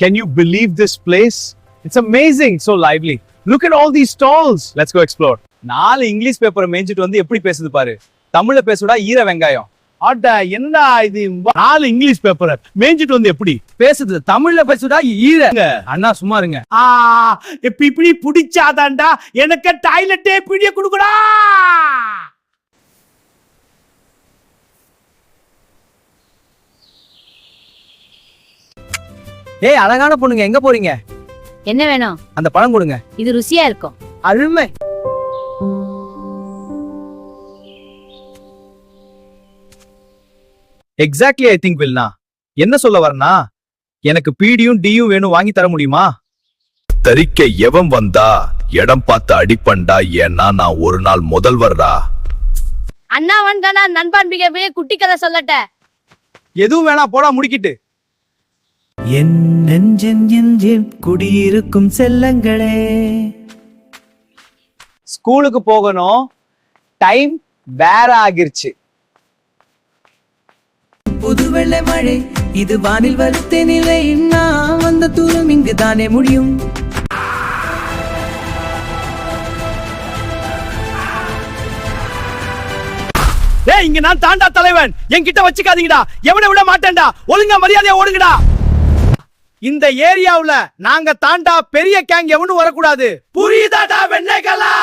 Can you believe this place? It's amazing, so lively. Look at all these stalls. Let's go explore. நாலு English பேப்பரை மேய்ஞ்சிட்டு வந்து எப்படி பேசுது பாரு. தமிழ்ல பேசுடா ஈர வெங்காயம். அட என்னடா இது 4 இங்கிலீஷ் பேப்பர் மேய்ஞ்சிட்டு வந்து எப்படி பேசுது தமிழ்ல பேசுடா ஈர. அண்ணா சும்மா இருங்க. இப்படி பிடிச்சாதான்டா எனக்கு டாய்லெட்டே பிடிய கொடுக்கடா. ஏய் அழகான பொண்ணுங்க, எங்க போறீங்க? என்ன வேணும்? அந்த பழம் கொடுங்க. இது ருசியா இருக்கும். அருமை. எக்ஸாக்ட்லி ஐ திங்க் வில்னா. என்ன சொல்ல வரனா, எனக்கு பீடியும் டியும் வேணும், வாங்கி தர முடியுமா? தரிக்க எவன் வந்தா இடம் பார்த்து அடிப்பண்டா, ஏன்னா நான் ஒரு நாள் முதல்வர்ரா. அண்ணா வந்தானா நண்பான்பிகவே குட்டி கதை சொல்லட்ட. எதுவும் வேணா போடா முடிக்கிட்டு. என் நெஞ்சில் குடியிருக்கும் செல்லங்களே. ஸ்கூலுக்கு போகணும், டைம் வேற ஆகிருச்சு. புது வெள்ளை மழை இது வானில் வருத்த நிலை, நான் வந்த தூரம் இங்கு தானே முடியும். டேய் இங்க நான் தாண்டா தலைவன், என்கிட்ட வச்சுக்காதீங்கடா. எவனை விட மாட்டேன்டா. ஒழுங்கா மரியாதையா ஓடுங்கடா. இந்த ஏரியாவுல நாங்க தாண்டா பெரிய கேங் எவனும் வரக்கூடாது. புரியுதாடா வெண்ணைகளா?